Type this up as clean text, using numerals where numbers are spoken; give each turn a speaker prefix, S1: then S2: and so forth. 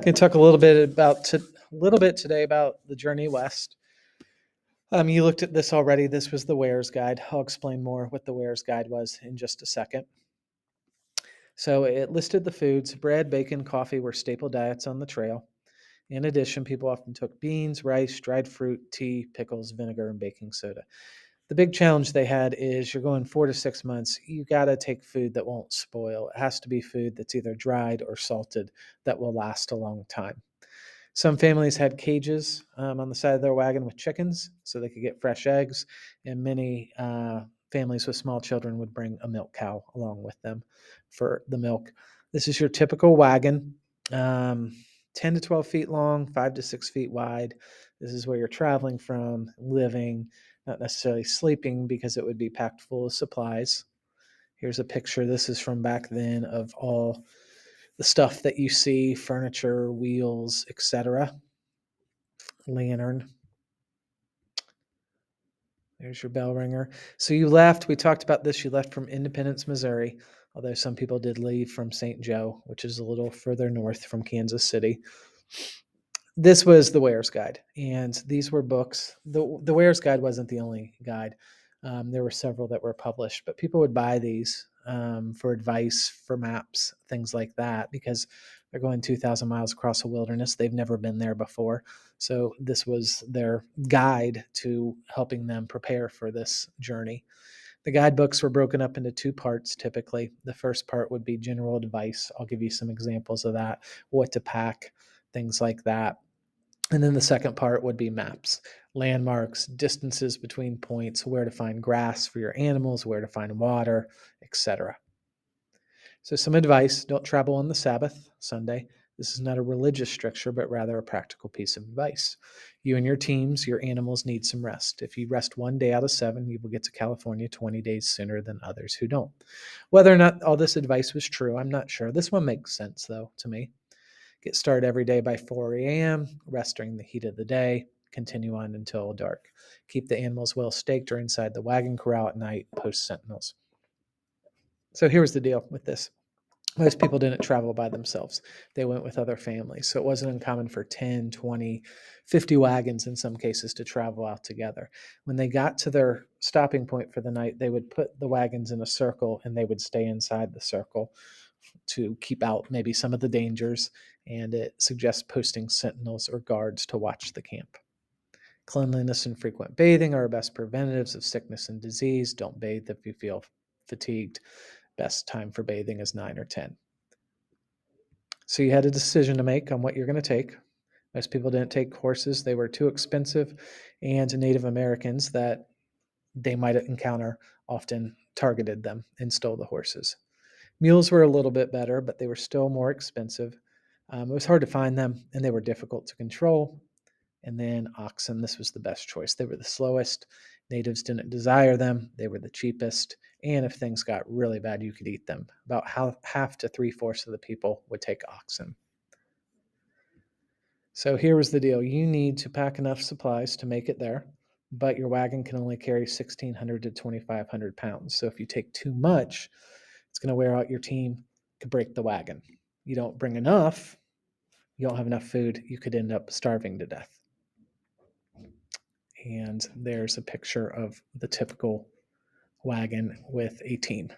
S1: Can talk a little bit today about the journey west. You looked at this already. This was the Wearer's Guide. I'll explain more what the Wearer's Guide was in just a second. So it listed the foods. Bread, bacon, coffee were staple diets on the trail. In addition, people often took beans, rice, dried fruit, tea, pickles, vinegar, and baking soda. The big challenge they had is you're going 4 to 6 months. You got to take food that won't spoil. It has to be food that's either dried or salted that will last a long time. Some families had cages on the side of their wagon with chickens so they could get fresh eggs, and many families with small children would bring a milk cow along with them for the milk. This is your typical wagon, um, 10 to 12 feet long, 5 to 6 feet wide. This is where you're traveling from, living, not necessarily sleeping because it would be packed full of supplies. Here's a picture. This is from back then of all the stuff that you see, furniture, wheels, etc. Lantern. There's your bell ringer. So you left, we talked about this, you left from Independence, Missouri, although some people did leave from St. Joe, which is a little further north from Kansas City. This was the Wearer's Guide, and these were books. The Wearer's Guide wasn't the only guide. There were several that were published, but people would buy these for advice, for maps, things like that, because they're going 2,000 miles across a wilderness. They've never been there before. So this was their guide to helping them prepare for this journey. The guidebooks were broken up into two parts typically. The first part would be general advice. I'll give you some examples of that, what to pack, things like that. And then the second part would be maps, landmarks, distances between points, where to find grass for your animals, where to find water, etc. So, some advice: don't travel on the Sabbath, Sunday. This is not a religious stricture, but rather a practical piece of advice. You and your teams, your animals need some rest. If you rest one day out of 7, you will get to California 20 days sooner than others who don't. Whether or not all this advice was true, I'm not sure. This one makes sense, though, to me. Get started every day by 4 a.m., rest during the heat of the day, continue on until dark. Keep the animals well staked or inside the wagon corral at night, post sentinels. So here's the deal with this. Most people didn't travel by themselves. They went with other families. So it wasn't uncommon for 10, 20, 50 wagons in some cases to travel out together. When they got to their stopping point for the night, they would put the wagons in a circle and they would stay inside the circle to keep out maybe some of the dangers. And it suggests posting sentinels or guards to watch the camp. Cleanliness and frequent bathing are best preventatives of sickness and disease. Don't bathe if you feel fatigued. Best time for bathing is 9 or 10. So you had a decision to make on what you're going to take. Most people didn't take horses. They were too expensive, and Native Americans that they might encounter often targeted them and stole the horses. Mules were a little bit better, but they were still more expensive. It was hard to find them, and they were difficult to control. And then oxen, this was the best choice. They were the slowest. Natives didn't desire them. They were the cheapest. And if things got really bad, you could eat them. About half to 3/4 of the people would take oxen. So here was the deal. You need to pack enough supplies to make it there, but your wagon can only carry 1,600 to 2,500 pounds. So if you take too much, it's going to wear out your team, could break the wagon. You don't bring enough, you don't have enough food, you could end up starving to death. And there's a picture of the typical wagon with a team.